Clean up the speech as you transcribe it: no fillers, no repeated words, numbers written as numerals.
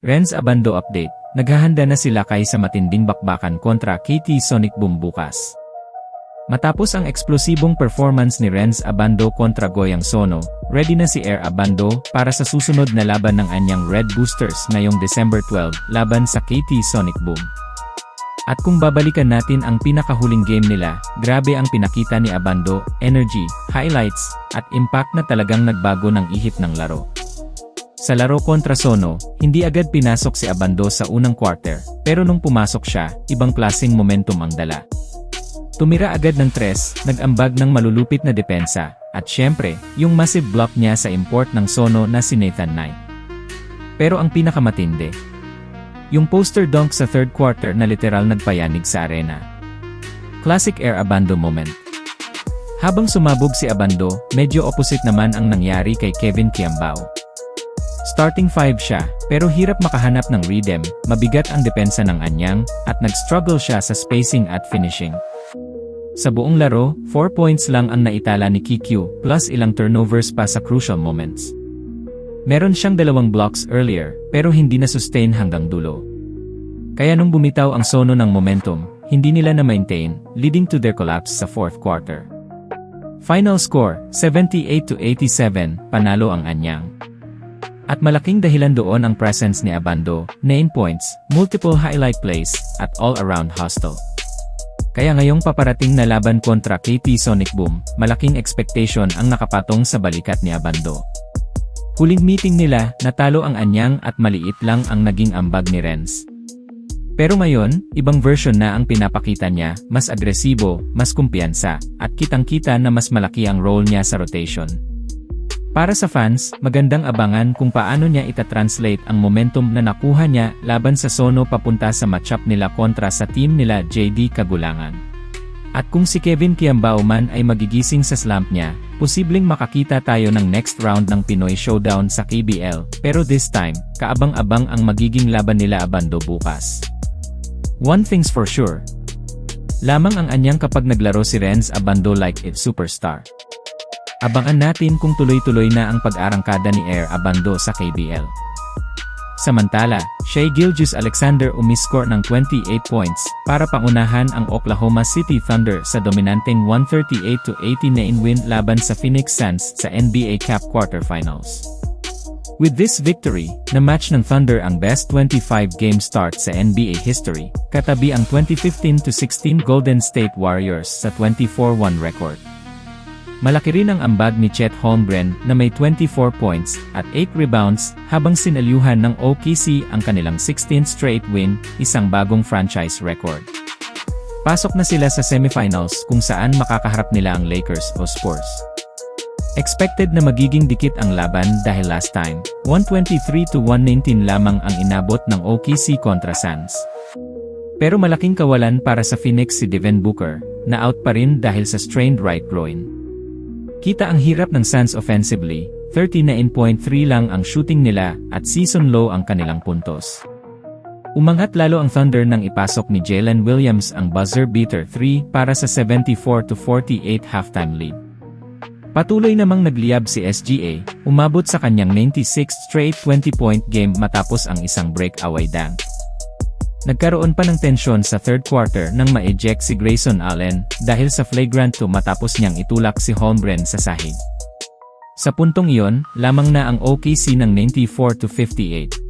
Renz Abando update, naghahanda na sila kay sa matinding bakbakan kontra KT Sonic Boom bukas. Matapos ang eksplosibong performance ni Renz Abando kontra Goyang Sono, ready na si Air Abando para sa susunod na laban ng anyang Red Boosters ngayong December 12 laban sa KT Sonic Boom. At kung babalikan natin ang pinakahuling game nila, grabe ang pinakita ni Abando, energy, highlights, at impact na talagang nagbago ng ihip ng laro. Sa laro kontra Sono, hindi agad pinasok si Abando sa unang quarter, pero nung pumasok siya, ibang klaseng momentum ang dala. Tumira agad ng 3, nag-ambag ng malulupit na depensa, at syempre, yung massive block niya sa import ng Sono na si Nathan Knight. Pero ang pinakamatindi, yung poster dunk sa third quarter na literal nagpayanig sa arena. Classic Air Abando moment. Habang sumabog si Abando, medyo opposite naman ang nangyari kay Kevin Kiambao. Starting 5 siya, pero hirap makahanap ng rhythm, mabigat ang depensa ng anyang, at nag-struggle siya sa spacing at finishing. Sa buong laro, 4 points lang ang naitala ni KQ, plus ilang turnovers pa sa crucial moments. Meron siyang 2 blocks earlier, pero hindi na-sustain hanggang dulo. Kaya nung bumitaw ang Sono ng momentum, hindi nila na-maintain, leading to their collapse sa fourth quarter. Final score, 78-87, panalo ang anyang. At malaking dahilan doon ang presence ni Abando, 9 points, multiple highlight plays, at all-around hustle. Kaya ngayong paparating na laban kontra KT Sonic Boom, malaking expectation ang nakapatong sa balikat ni Abando. Huling meeting nila, natalo ang anyang at maliit lang ang naging ambag ni Renz. Pero ngayon, ibang version na ang pinapakita niya, mas agresibo, mas kumpiyansa, at kitang-kita na mas malaki ang role niya sa rotation. Para sa fans, magandang abangan kung paano niya itatranslate ang momentum na nakuha niya laban sa Sono papunta sa matchup nila kontra sa team nila JD Kagulangan. At kung si Kevin Kiambao man ay magigising sa slump niya, posibleng makakita tayo ng next round ng Pinoy Showdown sa KBL, pero this time, kaabang-abang ang magiging laban nila Abando bukas. One thing's for sure. Lamang ang anyang kapag naglaro si Renz Abando like it's superstar. Abangan natin kung tuloy-tuloy na ang pag-arangkada ni Air Abando sa KBL. Samantala, Shai Gilgeous-Alexander umiscore ng 28 points para pangunahan ang Oklahoma City Thunder sa dominanteng 138-89 win laban sa Phoenix Suns sa NBA Cup quarterfinals. With this victory, na-match ng Thunder ang best 25-game start sa NBA history, katabi ang 2015-16 Golden State Warriors sa 24-1 record. Malaki rin ang ambag ni Chet Holmgren na may 24 points at 8 rebounds habang sinalyuhan ng OKC ang kanilang 16th straight win, isang bagong franchise record. Pasok na sila sa semifinals kung saan makakaharap nila ang Lakers o Spurs. Expected na magiging dikit ang laban dahil last time, 123-119 lamang ang inabot ng OKC kontra Suns. Pero malaking kawalan para sa Phoenix si Devin Booker, na out pa rin dahil sa strained right groin. Kita ang hirap ng Suns offensively, 39.3 lang ang shooting nila at season low ang kanilang puntos. Umangat lalo ang Thunder nang ipasok ni Jalen Williams ang buzzer-beater 3 para sa 74-48 halftime lead. Patuloy namang nagliyab si SGA, umabot sa kanyang 96th straight 20-point game matapos ang isang breakaway dunk. Nagkaroon pa ng tensyon sa third quarter nang ma-eject si Grayson Allen dahil sa flagrant 2 matapos niyang itulak si Holmgren sa sahig. Sa puntong iyon, lamang na ang OKC ng 94-58.